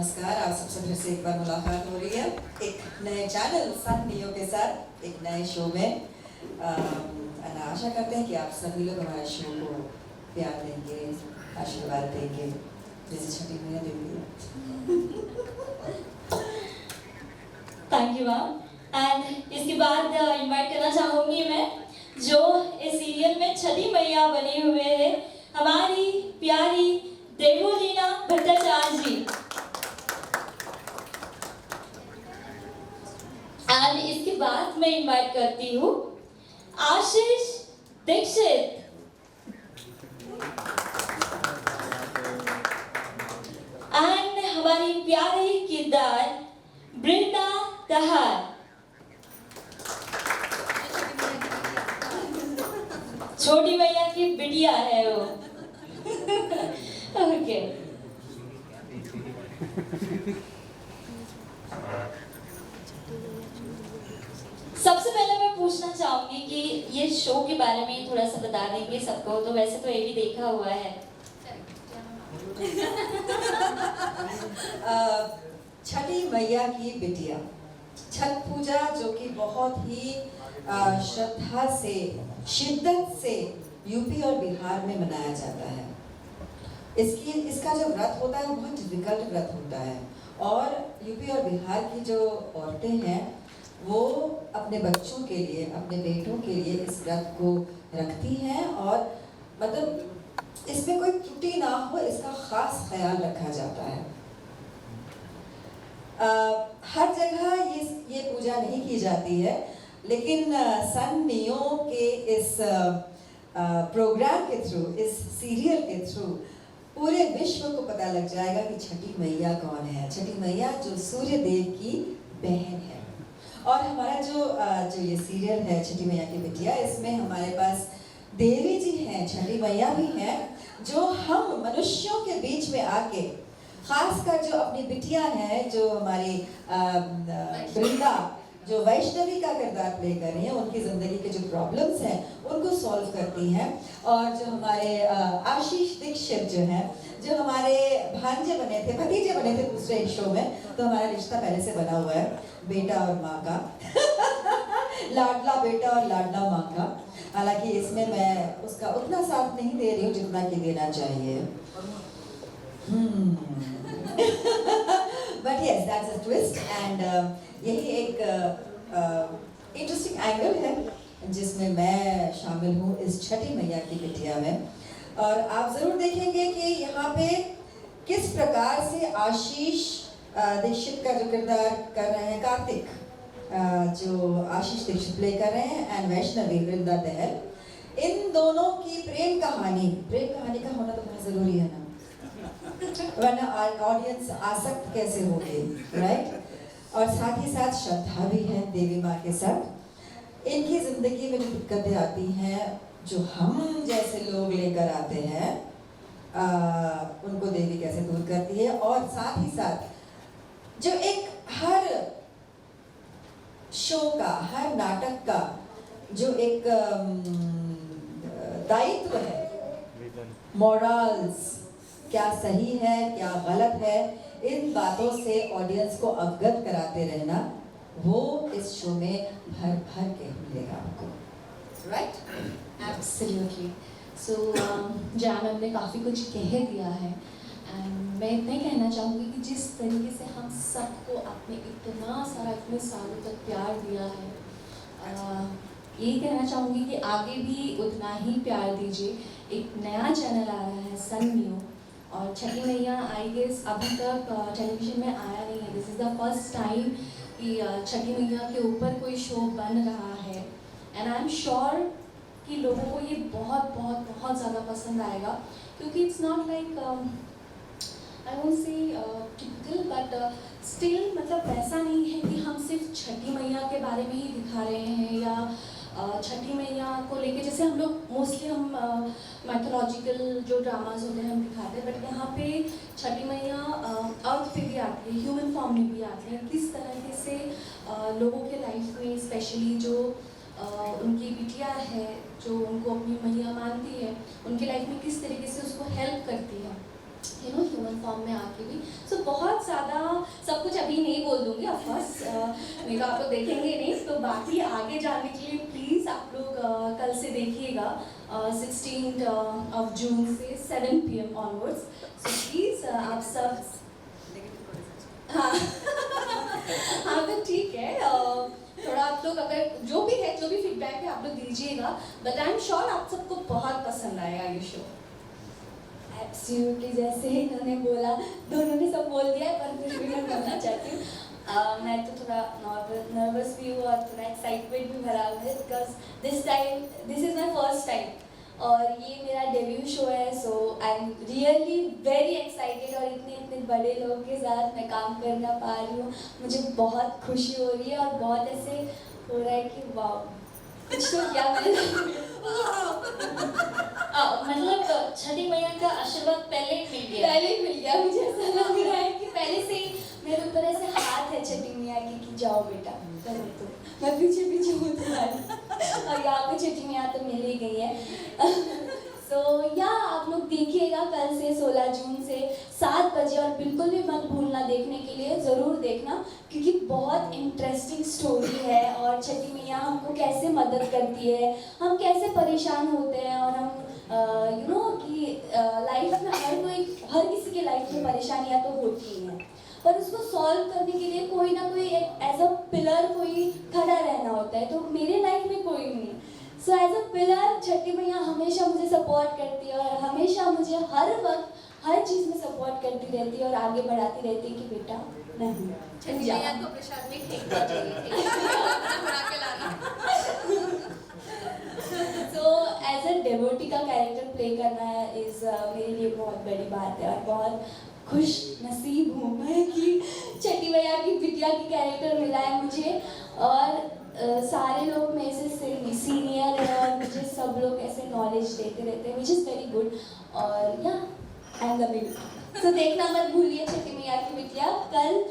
नमस्कार। आप सबसे फिर से एक बार मुलाकात हो रही है एक नए चैनल सन नियो के साथ एक नए शो में। आशा करते हैं कि आप सभी लोग हमारे शो को प्यार देंगे, आशीर्वाद देंगे, जैसे छठी मैया देंगे। Thank you ma'am. एंड इसके बाद इनवाइट करना चाहूँगी मैं जो इस सीरियल में छठी मैया बने हुए हैं, हमारी प्यारी देवोलीना भट्टाचार्य जी। एंड इसके बाद मैं इनवाइट करती हूँ आशीष दीक्षित। एंड हमारी प्यारी किरदार बृंदा दहार। छोटी मैया की बिटिया है वो। ओके। सबसे पहले मैं पूछना चाहूंगी कि ये शो के बारे में थोड़ा सा बता देंगे सबको, तो वैसे तो ये भी देखा हुआ है। छठी मैया की बिटिया, छठ पूजा जो कि बहुत ही श्रद्धा से, शिद्दत से यूपी और बिहार में मनाया जाता है। इसका जो व्रत होता है वो बहुत डिफिकल्ट व्रत होता है और यूपी और बिहार की जो औरतें हैं वो अपने बच्चों के लिए, अपने बेटों के लिए इस व्रत को रखती हैं और मतलब इसमें कोई त्रुटि ना हो इसका खास ख्याल रखा जाता है। हर जगह ये पूजा नहीं की जाती है, लेकिन सन नियो के इस प्रोग्राम के थ्रू, इस सीरियल के थ्रू पूरे विश्व को पता लग जाएगा कि छठी मैया कौन है। छठी मैया जो सूर्य देव की बहन है। और हमारा जो ये सीरियल है छठी मैया की बिटिया, इसमें हमारे पास देवी जी हैं, छठी मैया भी हैं, जो हम मनुष्यों के बीच में आके, खासकर जो अपनी बिटिया है, जो हमारी वृंदा, जो वैष्णवी का किरदार प्ले कर रही हैं, उनकी ज़िंदगी के जो प्रॉब्लम्स हैं उनको सॉल्व करती हैं। और जो हमारे आशीष दीक्षित जो हैं, जो हमारे भांजे बने थे, भतीजे बने थे दूसरे शो में, तो हमारा रिश्ता पहले से बना हुआ है बेटा और माँ का। लाडला बेटा और लाडला माँ का। हालांकि इसमें मैं उसका उतना साथ नहीं दे रही हूँ जितना कि देना चाहिए। But yes, that's a twist and यही एक इंटरेस्टिंग एंगल है जिसमें मैं शामिल हूँ इस छठी मैया की बिटिया में। और आप ज़रूर देखेंगे कि यहाँ पे किस प्रकार से आशीष दीक्षित का जो किरदार कर रहे हैं, कार्तिक जो आशीष दीक्षित प्ले कर रहे हैं, एंड वैष्णवी वृंदा दहल, इन दोनों की प्रेम कहानी का होना तो बहुत ज़रूरी है ना, वरना ऑडियंस आसक्त कैसे होगी, राइट? और साथ ही साथ श्रद्धा भी है देवी माँ के साथ। इनकी ज़िंदगी में जो दिक्कतें आती हैं, जो हम जैसे लोग लेकर आते हैं, उनको देवी कैसे दूर करती है। और साथ ही साथ जो एक हर शो का, हर नाटक का जो एक दायित्व है, मोरल्स, क्या सही है क्या गलत है, इन बातों से ऑडियंस को अवगत कराते रहना, वो इस शो में भर भर के मिलेगा आपको, राइट? एब्सोल्युटली। सो जैन हमने काफ़ी कुछ कह दिया है एंड मैं इतना ही कहना चाहूँगी कि जिस तरीके से हम सबको आपने इतना सारा, इतने सालों तक प्यार दिया है, यही कहना चाहूँगी कि आगे भी उतना ही प्यार दीजिए। एक नया चैनल आ रहा है सन नियो, और छठी मैया आई गेस अभी तक टेलीविज़न में आया नहीं है। This is the first time कि छठी मैया के ऊपर कोई शो बन रहा है एंड आई एम श्योर कि लोगों को ये बहुत बहुत बहुत ज़्यादा पसंद आएगा, क्योंकि it's not like I won't say typical, but still मतलब वैसा नहीं है कि हम सिर्फ छठी मैया के बारे में ही दिखा रहे हैं या छठी मैया को लेके, जैसे हम लोग मोस्टली हम मैथोलॉजिकल जो ड्रामाज होते हैं हम दिखाते हैं, बट यहाँ पे छठी मैया अर्थ पे भी आती है, ह्यूमन फॉर्म में भी आती है। किस तरह से लोगों के लाइफ में, स्पेशली जो उनकी बिटिया है, जो उनको अपनी मैया मानती है, उनके लाइफ में किस तरीके से उसको हेल्प करती है। ह्यूमन फॉर्म में आके भी। सो बहुत ज़्यादा सब कुछ अभी नहीं बोल दूँगी ऑफकोर्स, नहीं तो आप लोग देखेंगे नहीं। तो बाकी आगे जाने के लिए प्लीज़ आप लोग कल से देखिएगा 16 ऑफ जून से 7 PM ऑनवर्ड्स। सो प्लीज़ आप सब, हाँ हाँ तो ठीक है, थोड़ा आप लोग अगर जो भी है, जो भी फीडबैक है आप लोग दीजिएगा, बट आई एम श्योर आप सबको बहुत पसंद आएगा ये शो। एब्सोल्युटली, जैसे ही इन्होंने बोला, दोनों ने सब बोल दिया है, पर फिर भी मैं बोलना चाहती हूँ। मैं तो थोड़ा नर्वस भी हूँ और थोड़ा एक्साइटमेंट भी भरा हुआ है, because this is my first time और ये मेरा डेब्यू शो है। So I am really very excited और इतने इतने बड़े लोगों के साथ मैं काम करना पा रही हूँ, मुझे बहुत खुशी हो रही है और बहुत ऐसे हो रहा है कि वाह, कुछ तो किया मैंने। मतलब छठी मैया का आशीर्वाद पहले ही मिल गया। पहले ही मिल गया, मुझे ऐसा लग रहा है कि पहले से ही मेरे ऊपर ऐसे हाथ है छठी मैया की कि जाओ बेटा करो, तो मैं पीछे पीछे हूँ तुम्हारी और यहाँ पे छठी मैया तो मिल ही गई है। सो या आप लोग देखिएगा कल से 16 जून से 7 बजे, और बिल्कुल भी मत भूलना देखने के लिए, ज़रूर देखना, क्योंकि बहुत इंटरेस्टिंग स्टोरी है और छठी मैया हमको कैसे मदद करती है, हम कैसे परेशान होते हैं और हम यू नो कि लाइफ में हर किसी के लाइफ में परेशानियाँ तो होती ही हैं, पर उसको सॉल्व करने के लिए कोई ना कोई एक एज अ पिलर कोई खड़ा रहना होता है। तो मेरे लाइफ में कोई नहीं, सो एज अ पिलर छठी मैया हमेशा मुझे सपोर्ट करती है और हमेशा मुझे हर वक्त हर चीज़ में सपोर्ट करती रहती है और आगे बढ़ाती रहती है कि बेटा नहीं, छठी मैया को प्रसाद में फेंकना चाहिए, बना के लाना। सो एज अ डेवोटी का कैरेक्टर प्ले करना इज़ मेरे लिए बहुत बड़ी बात है और बहुत खुश नसीब हूँ मैं कि छठी मैया की बिटिया की कैरेक्टर मिला है मुझे। और सारे लोग मेरे से सीनियर है और मुझे सब लोग ऐसे नॉलेज देते रहते हैं, विच इज़ वेरी गुड। और या आई एम लविंग, तो देखना मत भूलिए छठी मैया की बिटिया कल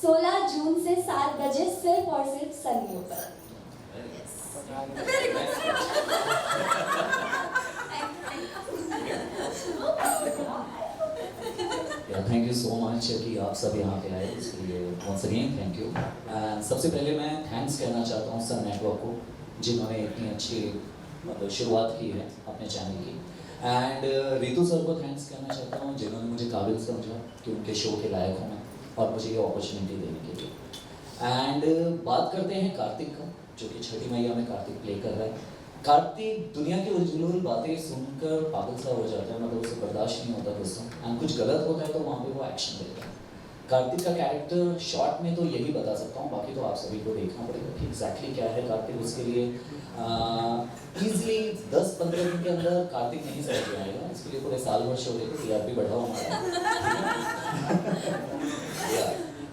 16 जून से 7 बजे सिर्फ और सिर्फ सन्नियों पर। थैंक यू सो मच कि आप सब यहाँ पे आए, इसके लिए वंस अगेन थैंक यू। सबसे पहले मैं थैंक्स कहना चाहता हूँ सन नेटवर्क को, जिन्होंने इतनी अच्छी मतलब शुरुआत की है अपने चैनल की, एंड रितु सर को थैंक्स कहना चाहता हूँ, जिन्होंने मुझे काबिल समझा कि उनके शो के लायक हूँ मैं और मुझे ये अपॉर्चुनिटी देने के लिए। एंड बात करते हैं कार्तिक का, जो कि छठी मैया में कार्तिक प्ले कर रहा है। कार्तिक दुनिया की उलझुल बातें सुनकर पागल सा हो जाता है, मतलब उसे बर्दाश्त नहीं होता दोस्तों, एंड कुछ गलत होता है तो वहाँ पे वो एक्शन लेता है। कार्तिक का कैरेक्टर शॉर्ट में तो यही बता सकता हूँ, बाकी तो आप सभी को देखना पड़ेगा कि एग्जैक्टली क्या है कार्तिक। उसके लिए ईजिली 10-15 दिन के अंदर कार्तिक नहीं समझ में आएगा, इसके लिए पूरे साल भर शो देखो, टीआरपी बढ़ाओ हमारा।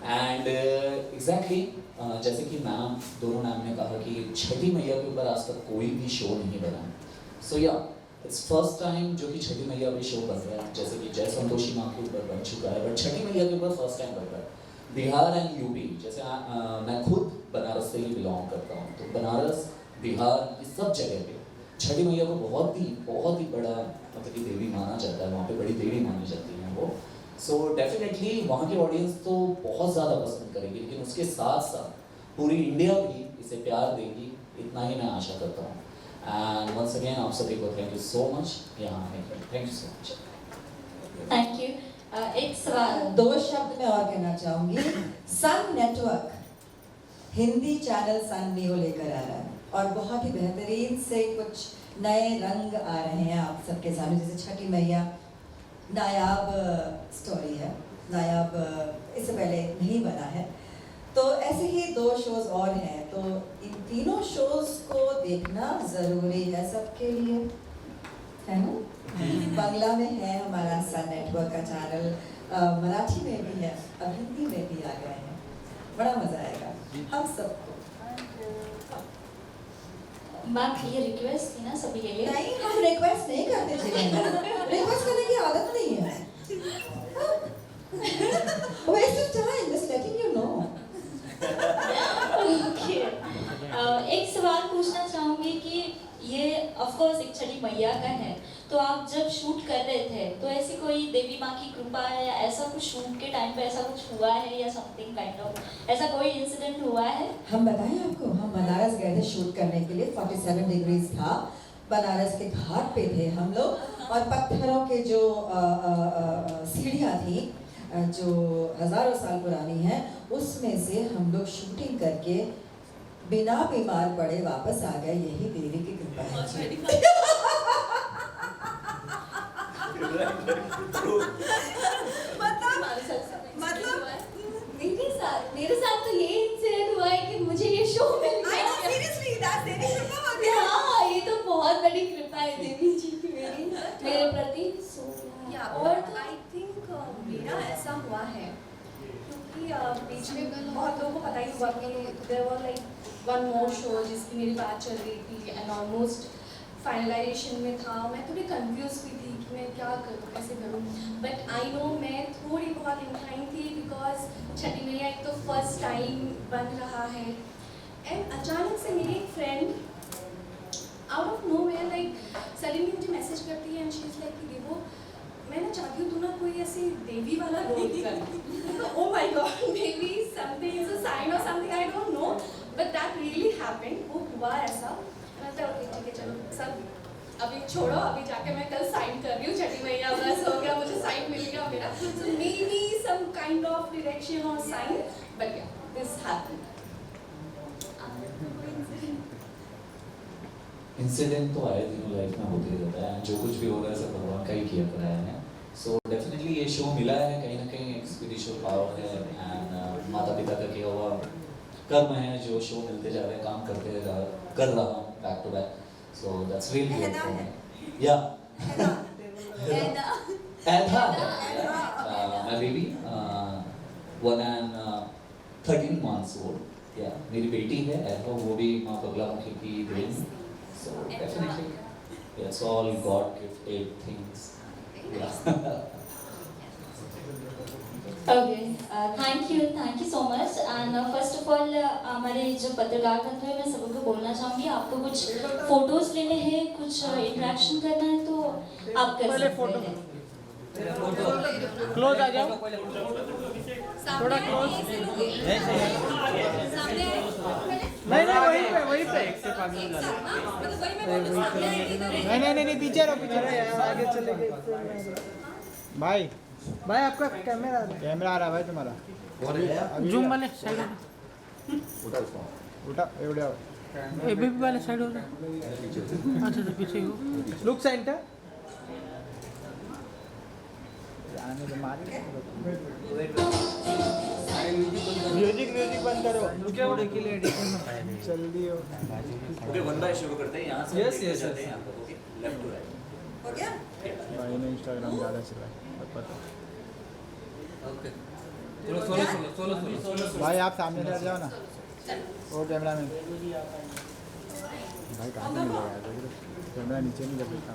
एंड एग्जैक्टली जैसे कि मैम, दोनों मैम ने कहा कि छठी मैया के ऊपर आज तक कोई भी शो नहीं बना। सो या इट्स फर्स्ट टाइम जो कि छठी मैया पे शो बन रहा है, जैसे कि जय संतोषी माँ के ऊपर बन चुका है, बट छठी मैया के ऊपर फर्स्ट टाइम बन रहा है। बिहार एंड यूपी, जैसे मैं खुद बनारस से ही बिलोंग करता हूँ, तो बनारस, बिहार, इस सब जगह पे छठी मैया को बहुत ही बड़ा मतलब कि देवी माना जाता है, वहाँ पे बड़ी देवी मानी जाती है वो। सो डेफिनेटली वहाँ की ऑडियंस तो बहुत ज़्यादा पसंद करेगी, लेकिन उसके साथ साथ पूरी इंडिया भी इसे प्यार देगी, इतना ही मैं आशा करता हूँ। एंड वंस अगेन आप सभी को थैंक यू सो मच यहाँ आने के लिए, thank you so much. Thank you. एक सवाल, 2 शब्द में और कहना चाहूँगी। सन नेटवर्क हिंदी चैनल सन नियो लेकर आ रहा है और बहुत ही बेहतरीन से कुछ नए रंग आ रहे हैं आप सबके सामने। जैसे छठी मैया नायाब स्टोरी है, नायाब इससे पहले नहीं बना है, तो ऐसे ही 2 शोज और हैं, तो इन तीनों शोज को देखना ज़रूरी है सबके लिए, है ना। बांग्ला में है हमारा सन नेटवर्क का चैनल, मराठी में भी है, अब हिंदी में भी आ गए हैं, बड़ा मज़ा आएगा हम सबको। मैम ये रिक्वेस्ट थी ना सभी के लिए? नहीं, हम रिक्वेस्ट नहीं करते जीवन में, रिक्वेस्ट करने की आदत नहीं है। Waste of time, just letting you know. Okay. एक सवाल पूछना चाहूँगी कि ये ऑफ कोर्स एक छठी मैया का है, तो आप जब शूट कर रहे थे तो ऐसी कोई देवी माँ की कृपा है या ऐसा कुछ शूट के टाइम पे ऐसा कुछ हुआ है या समथिंग काइंड ऑफ ऐसा कोई इंसिडेंट हुआ है? हम बताएं आपको, हम बनारस गए थे शूट करने के लिए, 47 डिग्रीज था, बनारस के घाट पे थे हम लोग, और पत्थरों के जो सीढ़ियाँ थी जो हजारों साल पुरानी हैं, उसमें से हम लोग शूटिंग करके बिना बीमार पड़े वापस आ गए। यही देवी की कृपा है जी। मतलब मेरे साथ तो ये इंसिडेंट हुआ है कि मुझे ये शो मिल गया। हाँ, ये तो बहुत बड़ी कृपा है देवी जी की मेरे प्रति। और आई थिंक मेरा ऐसा हुआ है क्योंकि बीच में बहुत लोगों को पता ही हुआ कि there were like one more show जिसकी मेरी बात चल रही थी एंड ऑलमोस्ट फाइनलाइजेशन में था। मैं थोड़ी कंफ्यूज भी थी कि मैं क्या करूँ, कैसे करूँ, बट आई नो मैं थोड़ी बहुत इंक्लाइन थी बिकॉज छठी मैया एक तो फर्स्ट टाइम बन रहा है। एंड अचानक से मेरी एक friend out of nowhere like suddenly मुझे मैसेज करती है एंड शी इज लाइक कि देखो मैं ना चाहती हूँ तू ना कोई ऐसी देवी वाला रोल कर। Oh my god, may be something is a sign और something, I don't know, but that really happened. वो हुआ ऐसा। मतलब ओके ठीक है चलो सब अभी छोड़ो, अभी जाके मैं कल साइन कर रही हूँ छठी मैया, बस हो गया, मुझे साइन मिल गया मेरा। So may be some kind of direction और sign, but yeah this happened. Incident तो आए दिनों लाइफ में होते रहता है, जो कुछ भी हो रहा है सब भगवान का ही किया कराया है। सो डेफिनेटली ये शो मिला है, कहीं ना कहीं एक स्पिरिचुअल पावर है एंड माता पिता का किया हुआ कर्म है जो शो मिलते जा रहे हैं, काम कर रहा हूँ back to back. So that's really great for me. या एधा my baby 1 and 13 months old। या मेरी बेटी है एधा, वो भी माँ बगलामुखी की then. So definitely, it's all God-gifted things. Yeah. Okay, thank you so much. And first of all, हमारे जो पत्रकार बंधु हैं, मैं सबको बोलना चाहूँगी, आपको कुछ फोटोज लेने हैं, कुछ इंटरेक्शन करना है तो आप कर सकते हैं। क्लोज आ जाओ, थोड़ा क्लोज। नहीं वहीं पे नहीं पीछे रहो आगे चले गए। भाई आपका कैमरा आ रहा है भाई तुम्हारा। जूम वाले साइड उठा एवढे एबीपी वाले साइड हो रहा। अच्छा तो पीछे हो, लुक सेंटर आने दे मारे। म्यूजिक बंद करो, थोड़े के लिए जल्दी हो। ओके, वन बाय शुरू करते हैं यहाँ से। यस जाते हैं यहाँ पर। ओके, लेफ्ट टू राइट हो गया? भाई ने इंस्टाग्राम ज़्यादा चला है पता। ओके, सोलो भाई आप सामने से जाओ ना, ओ कैमरा मैन भाई कहाँ से मिलेगा यार, कैमरा नीचे नहीं कर सकता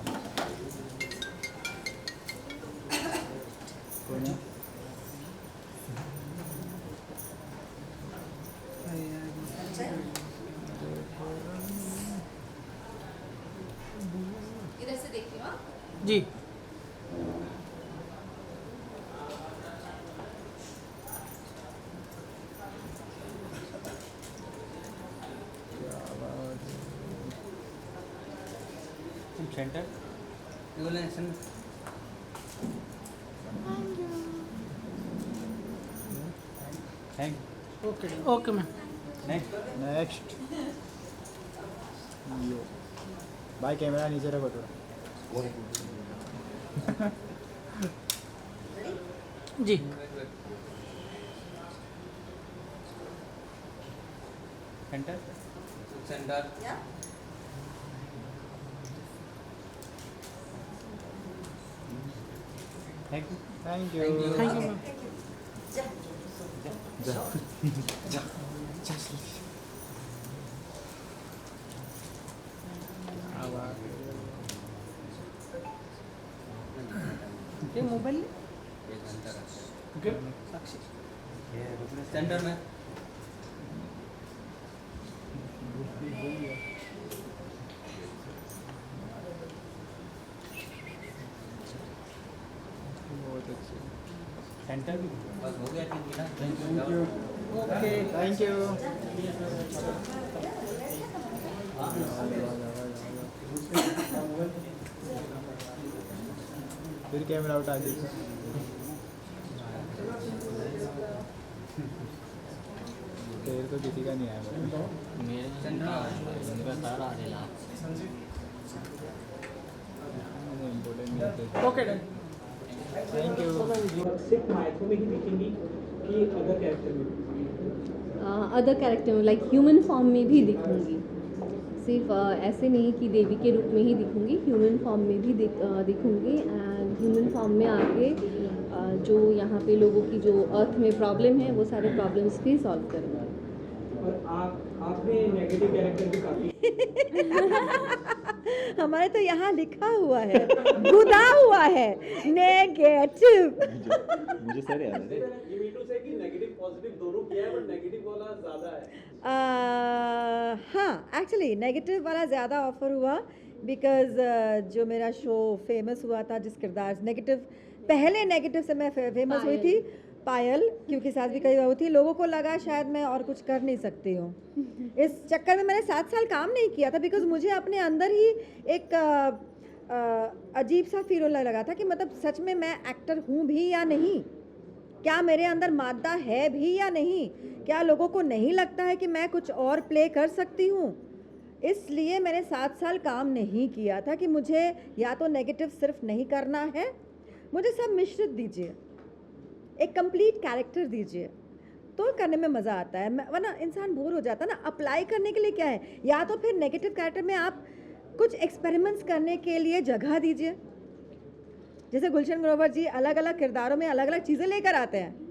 कोई नहीं। इधर से देखती हूँ। जी सेंटर ओके मैम। नेक्स्ट यो भाई कैमरा नीचे रखो थोड़ा। जी सेंटर या थैंक यू मैम। ये मोबाइल सेंटर में सेंटर भी बस हो गया thank you okay thank you फिर कैमरा उठा दीजिए तेरे तो किसी का नहीं आया ओके थैंक यू सिर्फ माइथो में ही दिखेंगी कि अदर कैरेक्टर में अदर कैरेक्टर में लाइक ह्यूमन फॉर्म में भी दिखूंगी सिर्फ ऐसे नहीं कि देवी के रूप में ही दिखूंगी ह्यूमन फॉर्म में भी दिखूंगी एंड ह्यूमन फॉर्म में आके जो यहाँ पे लोगों की जो अर्थ में प्रॉब्लम है वो सारे प्रॉब्लम्स भी सॉल्व करूँगी और आपने नेगेटिव कैरेक्टर भी काफी हमारे तो यहाँ लिखा हुआ है गुदा हुआ है नेगेटिव मुझे सर याद है ये मीटू से कि नेगेटिव पॉजिटिव दोनों किया है बट नेगेटिव वाला ज्यादा है हाँ एक्चुअली नेगेटिव वाला ज़्यादा ऑफर हुआ बिकॉज जो मेरा शो फेमस हुआ था जिस किरदार नेगेटिव पहले नेगेटिव से मैं फेमस हुई थी पायल क्योंकि सास भी कई बार हुई थी लोगों को लगा शायद मैं और कुछ कर नहीं सकती हूँ इस चक्कर में मैंने 7 साल काम नहीं किया था बिकॉज मुझे अपने अंदर ही एक अजीब सा फील होने लगा था कि मतलब सच में मैं एक्टर हूँ भी या नहीं क्या मेरे अंदर मादा है भी या नहीं क्या लोगों को नहीं लगता है कि मैं कुछ और प्ले कर सकती हूँ इसलिए मैंने 7 साल काम नहीं किया था कि मुझे या तो नेगेटिव सिर्फ नहीं करना है मुझे सब मिश्रित दीजिए एक कंप्लीट कैरेक्टर दीजिए तो करने में मज़ा आता है वरना इंसान बोर हो जाता है ना अप्लाई करने के लिए क्या है या तो फिर नेगेटिव कैरेक्टर में आप कुछ एक्सपेरिमेंट्स करने के लिए जगह दीजिए जैसे गुलशन ग्रोवर जी अलग अलग किरदारों में अलग अलग चीज़ें लेकर आते हैं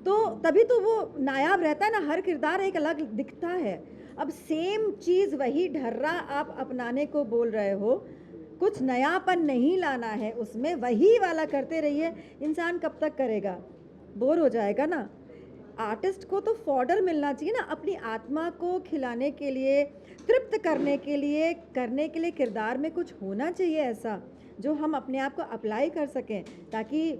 तो तभी तो वो नायाब रहता है ना हर किरदार एक अलग दिखता है अब सेम चीज़ वही ढर्रा आप अपनाने को बोल रहे हो कुछ नयापन नहीं लाना है उसमें वही वाला करते रहिए इंसान कब तक करेगा बोर हो जाएगा ना आर्टिस्ट को तो फॉडर मिलना चाहिए ना अपनी आत्मा को खिलाने के लिए तृप्त करने के लिए किरदार में कुछ होना चाहिए ऐसा जो हम अपने आप को अप्लाई कर सकें ताकि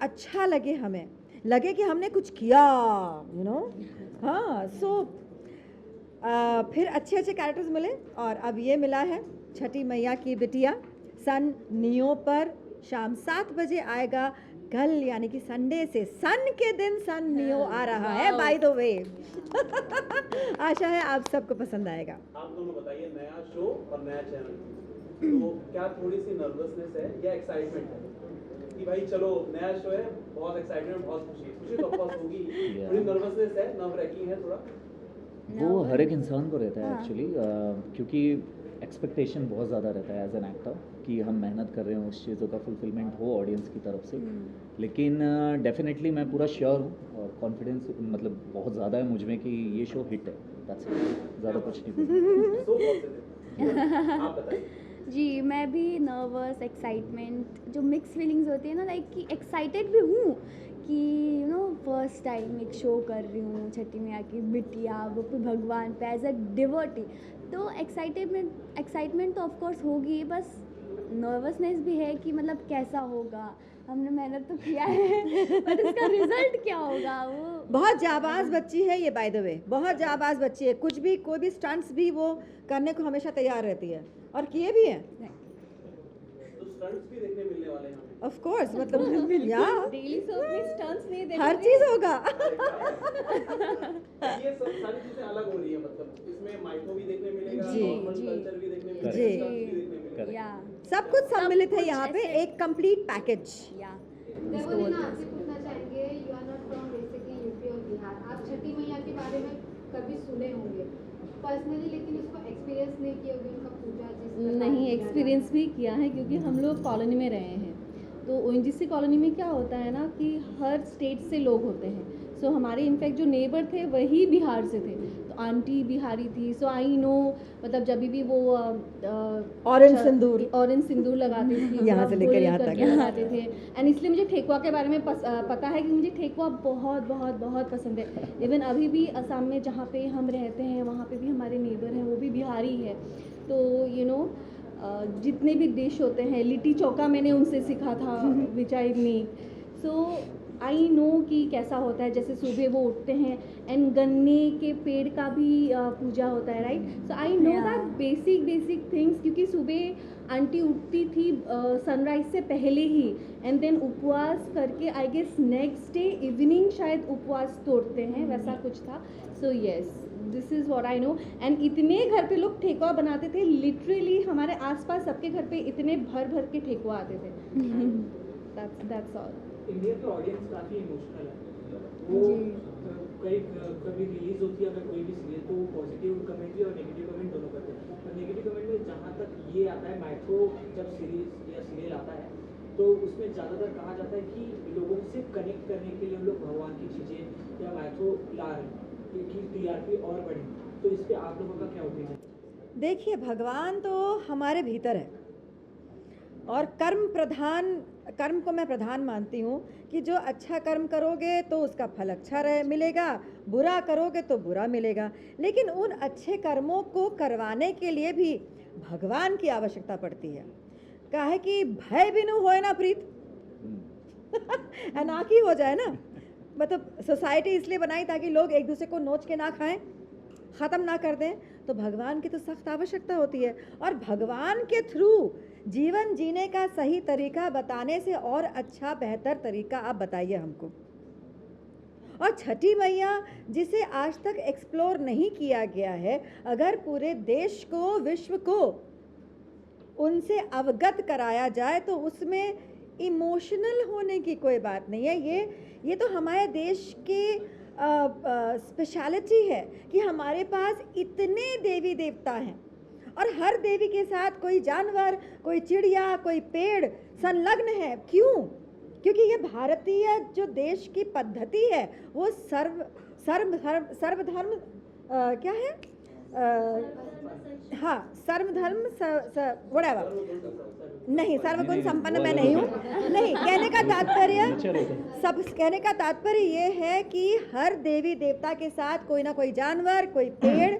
अच्छा लगे हमें लगे कि हमने कुछ किया हाँ सो फिर अच्छे अच्छे कैरेक्टर्स मिले और अब ये मिला है छठी मैया की बिटिया सन नियो पर शाम 7 बजे आएगा कल यानी कि संडे से सन के दिन सन नियो आ रहा है बाय द वे आशा है आप सबको पसंद आएगा आप दोनों बताइए नया शो और नया चैनल तो क्या थोड़ी सी नर्वसनेस है या एक्साइटमेंट है कि भाई चलो नया शो है बहुत एक्साइटमेंट बहुत खुशी तो ऑफकोर्स होगी थोड़ी नर्वसनेस है नर्व रैकिंग है थोड़ा वो हर एक इंसान को रहता है एक्चुअली क्योंकि एक्सपेक्टेशन बहुत ज़्यादा रहता है एज एन एक्टर कि हम मेहनत कर रहे हो उस चीज़ों का फुलफिलमेंट हो ऑडियंस की तरफ से लेकिन डेफिनेटली मैं पूरा श्योर हूँ और कॉन्फिडेंस मतलब बहुत ज़्यादा है मुझ में कि ये शो हिट है दैट्स इट ज़्यादा कुछ नहीं जी मैं भी नर्वस एक्साइटमेंट जो मिक्स फीलिंग्स होती है ना लाइक कि एक्साइटेड भी हूँ कि फर्स्ट टाइम एक शो कर रही हूँ छठी मैया की बिटिया वो भी भगवान पे एज अ डिवोटी तो एक्साइटमेंट तो ऑफकोर्स होगी बस नर्वसनेस भी है कि मतलब कैसा होगा हमने मेहनत तो किया है बट इसका रिजल्ट क्या होगा वो बहुत जाबाज बच्ची है ये बाय द वे बहुत जाबाज बच्ची है कुछ भी कोई भी स्टंट्स भी वो करने को हमेशा तैयार रहती है और किए भी हैं तो स्टंट्स भी देखने मिलने वाले हैं ऑफ कोर्स मतलब या डेली शो में स्टंट्स नहीं देखते हर चीज़ होगा ये सब सारी चीजें अलग हो रही है मतलब इसमें माइको भी देखने मिलेगा जी, नॉर्मल जी, कल्चर भी देखने मिलेगा जी, stunts भी देखने मिलेगा या सब कुछ सम्मिलित है यहाँ पे एक कंप्लीट पैकेज या आपसे पूछना चाहेंगे you are not from basically UP और बिहार आप छठी मैया के बारे में कभी सुने होंगे पर्सनली लेकिन उसको एक्सपीरियंस नहीं किया होगा उनका पूजा जिस नहीं एक्सपीरियंस भी किया है क्योंकि हम लोग कॉलोनी में रहे हैं तो ओएनजीसी कॉलोनी में क्या होता है ना कि हर स्टेट से लोग होते हैं सो हमारे इनफैक्ट जो नेबर थे वही बिहार से थे तो आंटी बिहारी थी सो आई नो मतलब जब भी वो ऑरेंज सिंदूर लगाते थे यहाँ से लेकर यहाँ तक लगाते थे एंड इसलिए मुझे ठेकुआ के बारे में पता है कि मुझे ठेकुआ बहुत बहुत बहुत पसंद है इवन अभी भी असम में जहाँ पे हम रहते हैं वहाँ पे भी हमारे नेबर हैं वो भी बिहारी है तो जितने भी डिश होते हैं, लिट्टी चोखा मैंने उनसे सीखा था विच I make. So I no कि कैसा होता है, जैसे सुबह वो उठते हैं एंड गन्ने के पेड़ का भी पूजा होता है, right. So I know that basic things, क्योंकि सुबह आंटी उठती थी सनराइज से पहले ही, एंड देन उपवास करके I guess next day evening शायद उपवास तोड़ते हैं, वैसा कुछ था। So yes, this is what I know. And इतने घर पे लोग ठेकुआ बनाते थे, लिटरली हमारे आसपास सबके घर पे इतने भर भर के ठेकुआ आते थे। That's all. इंडिया की ऑडियंस काफ़ी इमोशनल है, वो कई कभी रिलीज होती है अगर कोई भी सीरियल, तो पॉजिटिव कमेंट भी और नेगेटिव कमेंट दोनों करते हैं। और नेगेटिव कमेंट में जहाँ तक ये आता है, मैथ्रो जब सीरीज या सीरियल आता है तो उसमें ज़्यादातर कहा जाता है कि लोगों से कनेक्ट करने के लिए हम लोग भगवान की चीज़ें या मैथ्रो ला रहे हैं कि टीआरपी और बढ़े, तो इस पर आप लोगों का क्या ओपिनियन है? देखिए, भगवान तो हमारे भीतर है और कर्म को मैं प्रधान मानती हूँ कि जो अच्छा कर्म करोगे तो उसका फल अच्छा मिलेगा, बुरा करोगे तो बुरा मिलेगा। लेकिन उन अच्छे कर्मों को करवाने के लिए भी भगवान की आवश्यकता पड़ती है। काहे कि भय बिनु होए ना प्रीत अनाकी हो जाए ना। मतलब सोसाइटी इसलिए बनाई ताकि लोग एक दूसरे को नोच के ना खाएं, ख़त्म ना कर दें, तो भगवान की तो सख्त आवश्यकता होती है। और भगवान के थ्रू जीवन जीने का सही तरीका बताने से और अच्छा बेहतर तरीका आप बताइए हमको। और छठी मैया जिसे आज तक एक्सप्लोर नहीं किया गया है, अगर पूरे देश को, विश्व को उनसे अवगत कराया जाए तो उसमें इमोशनल होने की कोई बात नहीं है। ये तो हमारे देश के स्पेशलिटी है कि हमारे पास इतने देवी देवता हैं और हर देवी के साथ कोई जानवर, कोई चिड़िया, कोई पेड़ संलग्न है। क्यों? क्योंकि ये भारतीय जो देश की पद्धति है वो सर्वधर्म क्या है, हाँ, सर्वधर्म नहीं, सर्वगुण संपन्न मैं नहीं हूँ। नहीं, कहने का तात्पर्य ये है कि हर देवी देवता के साथ कोई ना कोई जानवर, कोई पेड़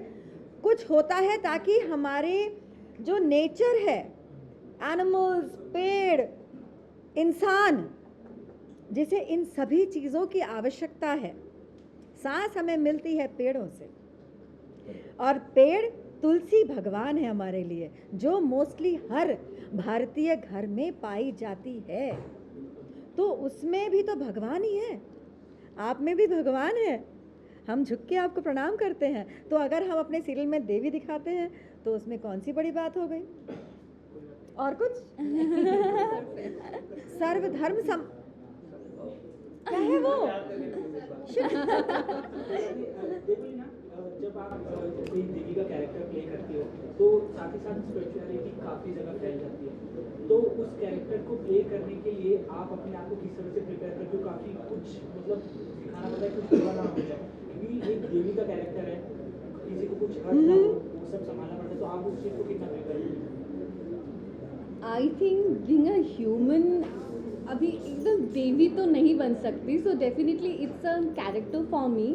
कुछ होता है, ताकि हमारे जो नेचर है, एनिमल्स, पेड़, इंसान, जिसे इन सभी चीज़ों की आवश्यकता है। सांस हमें मिलती है पेड़ों से, और पेड़ तुलसी भगवान है हमारे लिए, जो मोस्टली हर भारतीय घर में पाई जाती है। तो उसमें भी तो भगवान ही है, आप में भी भगवान है। हम झुक के आपको प्रणाम करते हैं, तो अगर हम अपने सीरियल में देवी दिखाते हैं तो उसमें कौन सी बड़ी बात हो गई? और कुछ सर्वधर्म क्या है वो? जब आप कोई देवी का कैरेक्टर प्ले करते हो तो साथ ही साथ स्पिरिचुअलिटी काफ़ी जगह फैल जाती है, तो उस कैरेक्टर को प्ले करने के लिए आप अपने आप को किस तरह से प्रिपेयर करते हो? काफ़ी कुछ मतलब दिखाना पड़ता है, कुछ हुआ ना हो जाए, क्योंकि एक देवी का कैरेक्टर है, किसी को कुछ हर्ट ना हो, वो सब संभालना पड़ता है, तो आप उस चीज़ को कितना प्रिपेयर करते हो? I think being a human, अभी एकदम देवी तो नहीं बन सकती, so definitely it's a character for me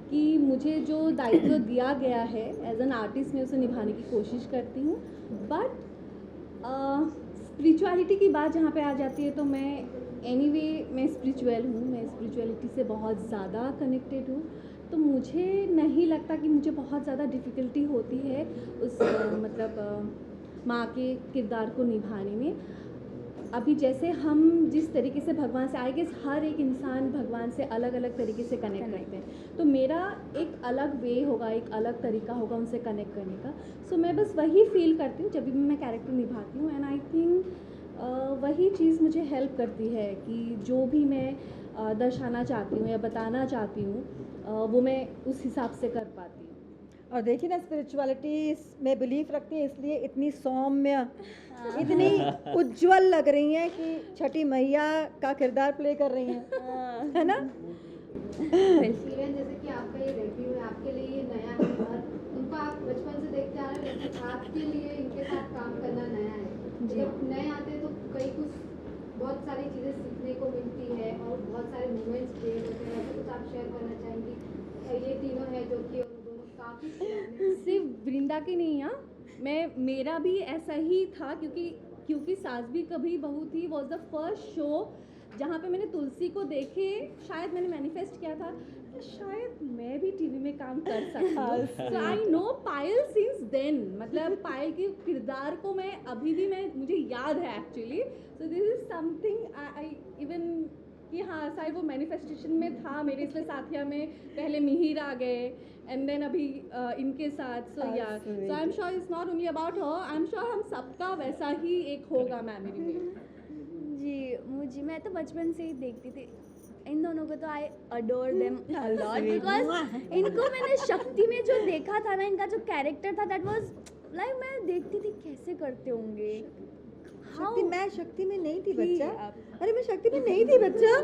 कि मुझे जो दायित्व दिया गया है एज एन आर्टिस्ट मैं उसे निभाने की कोशिश करती हूँ। बट स्पिरिचुअलिटी की बात जहाँ पे आ जाती है तो मैं स्पिरिचुअल हूँ, मैं स्पिरिचुअलिटी से बहुत ज़्यादा कनेक्टेड हूँ, तो मुझे नहीं लगता कि मुझे बहुत ज़्यादा डिफ़िकल्टी होती है उस माँ के किरदार को निभाने में। अभी जैसे हम जिस तरीके से भगवान से, आई गेस हर एक इंसान भगवान से अलग अलग तरीके से कनेक्ट करते हैं, तो मेरा एक अलग वे होगा, एक अलग तरीका होगा उनसे कनेक्ट करने का। सो मैं बस वही फील करती हूँ जब भी मैं कैरेक्टर निभाती हूँ, एंड आई थिंक वही चीज़ मुझे हेल्प करती है कि जो भी मैं दर्शाना चाहती हूँ या बताना चाहती हूँ वो मैं उस हिसाब से कर पाती हूँ। और देखिए ना, स्पिरिचुअलिटी में बिलीफ रखती है, इसलिए इतनी सौम्य, इतनी उज्जवल लग रही हैं कि छठी मैया का किरदार प्ले कर रही हैं, है ना? इवन जैसे कि आपका ये डेब्यू है, आपके लिए ये नया है और उनको आप बचपन से देखते आ रहे हैं, आपके लिए इनके साथ काम करना नया है। जब नए आते हैं तो कई कुछ बहुत सारी चीज़ें सीखने को मिलती है और बहुत सारे मोमेंट्स क्रिएट होते हैं। ऐसा कुछ आप शेयर करना चाहेंगे? ये तीनों है जो कि काफ़ी सिर्फ वृंदा की नहीं है, मेरा भी ऐसा ही था क्योंकि सास भी कभी बहू थी वॉज द फर्स्ट शो जहाँ पे मैंने तुलसी को देखे, शायद मैंने मैनिफेस्ट किया था कि शायद मैं भी टीवी में काम कर सकती हूँ। So I know Payal since then, मतलब पायल के किरदार को मैं अभी भी मुझे याद है actually. So this is something I even कि हाँ शायद वो मैनिफेस्टेशन में था मेरे। इसमें साथिया में पहले मिहिर आ गए एंड देन अभी इनके साथ। So yeah so I am sure it's not only about her, I am sure हम सबका वैसा ही एक होगा मेमोरी में। जी मैं तो बचपन से ही देखती थी इन दोनों को, तो I adore them a lot because इनको मैंने शक्ति में जो देखा था ना, इनका जो कैरेक्टर था दैट वाज लाइक मैं देखती थी कैसे करते होंगे। शक्ति में नहीं थी बच्चा। अरे मैं शक्ति में नहीं थी बच्चा।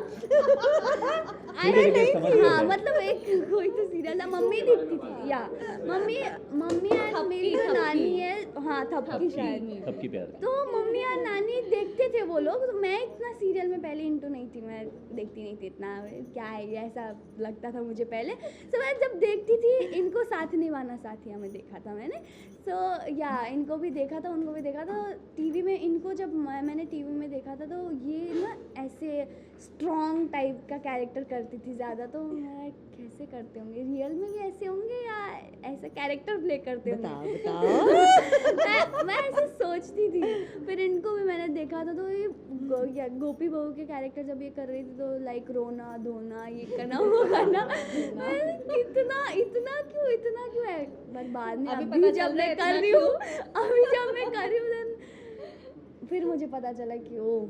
अरे नहीं थी, हाँ मतलब एक कोई तो सीरियल था, मम्मी देखती थी या मम्मी एंड मेरी जो नानी है, हाँ थपकी शायद, थपकी प्यार। तो मम्मी और नानी देखते थे वो लोग। तो मैं इतना सीरियल में पहले इंटू नहीं थी, मैं देखती नहीं थी इतना, क्या है ये ऐसा लगता था मुझे पहले। सो मैं जब देखती थी इनको साथ निभाना साथिया में देखा था मैंने। सो या इनको भी देखा था, उनको भी देखा था टीवी में। इनको जब मैंने टीवी में देखा था तो ये ना ऐसे स्ट्रॉन्ग टाइप का कैरेक्टर करती थी ज़्यादा। तो मैं कैसे करते होंगे, रियल में भी ऐसे होंगे या ऐसा कैरेक्टर प्ले करते होंगे, बताओ। मैं ऐसे सोचती थी। फिर इनको भी मैंने देखा था तो ये गोपी बहू के कैरेक्टर जब ये कर रही थी तो लाइक रोना धोना ये करना वो करना, इतना क्यों है। पर बाद में अभी जब मैं कर रही हूँ फिर मुझे पता चला कि ओ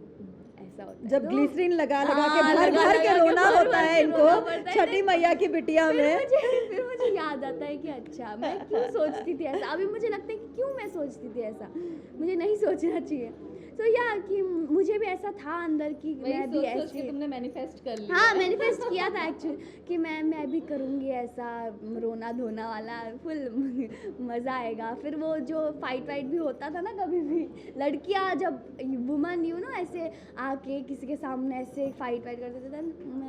ऐसा होता है। जब ग्लिसरीन लगा के भर के रोना होता है इनको छठी मैया की बिटिया में। फिर मुझे याद आता है कि अच्छा मैं क्यों सोचती थी ऐसा। अभी मुझे लगता है कि क्यों मैं सोचती थी ऐसा, मुझे नहीं सोचना चाहिए। तो कि मुझे भी ऐसा था अंदर कि मैं भी ऐसे, तुमने मैनिफेस्ट कर लिया। हाँ मैनिफेस्ट किया था एक्चुअली कि मैं भी करूँगी ऐसा रोना धोना वाला, फुल मज़ा आएगा। फिर वो जो फाइट भी होता था ना, कभी भी लड़कियाँ जब वुमन ऐसे आके किसी के सामने ऐसे फाइट करते थे,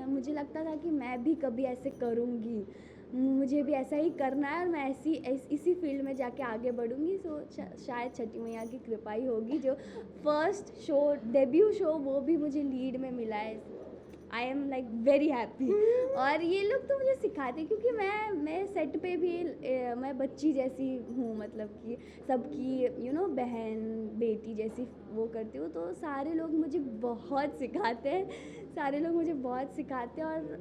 मुझे लगता था कि मैं भी कभी ऐसे करूँगी, मुझे भी ऐसा ही करना है और मैं इसी फील्ड में जाके आगे बढ़ूँगी। सो शायद छठी मैया की कृपा ही होगी। जो फर्स्ट शो डेब्यू शो वो भी मुझे लीड में मिला है। I am like very happy. और ये लोग तो मुझे सिखाते, क्योंकि मैं सेट पे भी मैं बच्ची जैसी हूँ, मतलब कि सबकी बहन बेटी जैसी वो करती हूँ। तो सारे लोग मुझे बहुत सिखाते हैं और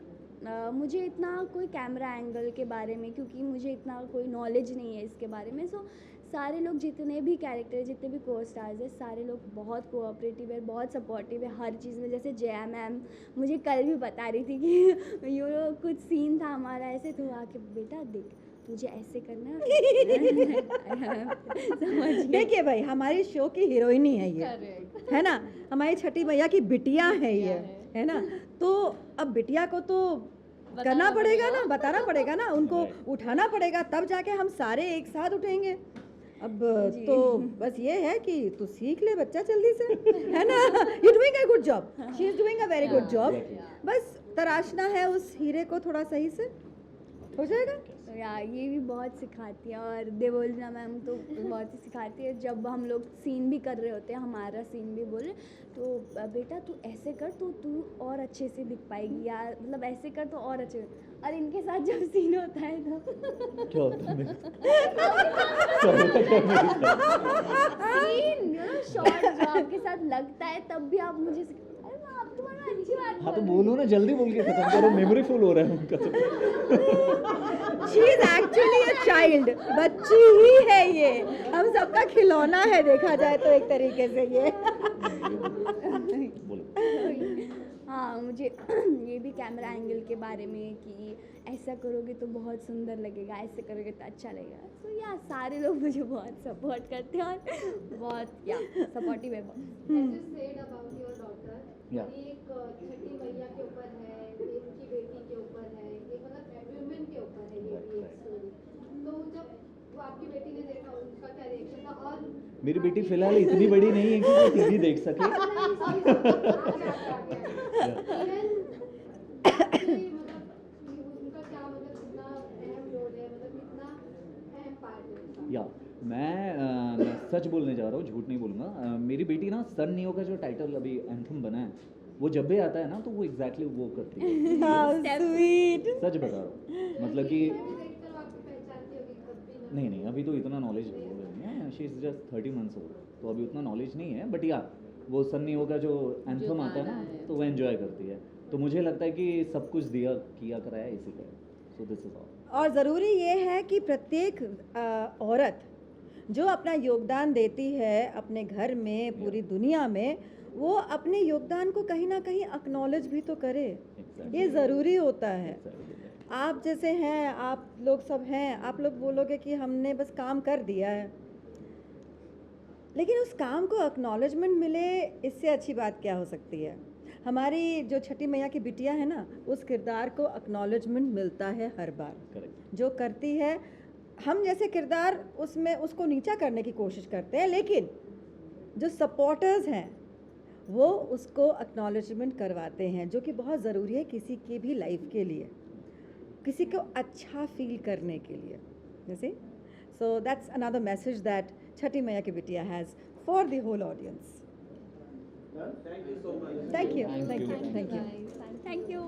मुझे इतना कोई कैमरा एंगल के बारे में, क्योंकि मुझे इतना कोई नॉलेज नहीं है इसके बारे में। सो सारे लोग जितने भी कैरेक्टर जितने भी को स्टार्स हैं, सारे लोग बहुत कोऑपरेटिव है, बहुत सपोर्टिव है हर चीज़ में। जैसे जया मैम मुझे कल भी बता रही थी कि कुछ सीन था हमारा ऐसे, तो आके बेटा देख तुझे ऐसे करना है। देखिए भाई, हमारे शो की हीरोइन ही है ये, है ना, हमारी छठी मैया की बिटिया है ये, है ना। तो अब बिटिया को तो करना पड़ेगा ना, बताना पड़ेगा ना, उनको उठाना पड़ेगा, तब जाके हम सारे एक साथ उठेंगे। अब तो बस ये है कि तू सीख ले बच्चा जल्दी से, है ना। You doing a good job, she is doing a very good job. बस तराशना है उस हीरे को थोड़ा सही से, हो जाएगा। तो ये भी बहुत सिखाती है। और देवोलना मैम तो बहुत ही सिखाती है। जब हम लोग सीन भी कर रहे होते हैं, हमारा सीन भी बोले तो बेटा तू ऐसे कर तो तू और अच्छे से दिख पाएगी, या मतलब ऐसे कर तो और अच्छे। और इनके साथ जब सीन होता है तो क्या होता है सीन शॉर्ट जो आपके साथ लगता है तब भी आप मुझे अच्छी बात। हाँ तो बोलो ना, जल्दी बोल के खत्म करो, मेमोरी फुल हो रहा है उनका तो। She is actually a child, बच्ची ही है ये, हम सबका खिलौना है देखा जाए तो एक तरीके से ये। हाँ मुझे ये भी कैमरा एंगल के बारे में कि ऐसा करोगे तो बहुत सुंदर लगेगा, ऐसे करोगे तो अच्छा लगेगा। तो सारे लोग मुझे बहुत सपोर्ट करते हैं और बहुत सपोर्टिव है। ये एक छठी मैया के ऊपर है, ये उनकी बेटी के ऊपर है, ये मतलब वुमेन के ऊपर है ये भी एक स्टोरी। तो जब वो आपकी बेटी ने देखा उनका क्या रिएक्शन था? और मेरी बेटी फिलहाल इतनी बड़ी नहीं है कि वो टीवी देख सके। उनका क्या मतलब कितना अहम रोल है, मतलब कितना अहम पार्ट है? या मैं सच बोलने जा रहा हूँ, झूठ नहीं बोलूँगा। मेरी बेटी ना सन नियो का जो टाइटल अभी एंथम बना है, वो जब भी आता है ना तो वो एग्जैक्टली वो करती है। स्वीट। सच बता रहा हूँ, मतलब कि नहीं अभी तो इतना नॉलेज नहीं है, she is just 30 months old, तो अभी उतना नॉलेज नहीं है, बट या वो सन नियो का जो एंथम आता है ना तो वो एंजॉय करती है। तो मुझे लगता है कि सब कुछ किया कराया इसी का, सो दिस इज ऑल। और ज़रूरी ये है कि प्रत्येक औरत जो अपना योगदान देती है अपने घर में, पूरी दुनिया में, वो अपने योगदान को कहीं ना कहीं एक्नॉलेज भी तो करे। ये ज़रूरी होता है। आप जैसे हैं, आप लोग सब हैं, आप लोग बोलोगे कि हमने बस काम कर दिया है, लेकिन उस काम को एक्नॉलेजमेंट मिले, इससे अच्छी बात क्या हो सकती है। हमारी जो छठी मैया की बिटिया है ना, उस किरदार को एक्नॉलेजमेंट मिलता है हर बार। जो करती है, हम जैसे किरदार उसमें उसको नीचा करने की कोशिश करते हैं, लेकिन जो सपोर्टर्स हैं वो उसको एक्नॉलेजमेंट करवाते हैं, जो कि बहुत ज़रूरी है किसी की भी लाइफ के लिए, किसी को अच्छा फील करने के लिए। जैसे so that's another message that Chhathi Maiya की बिटिया has for the whole audience. Thank you so much. Thank you.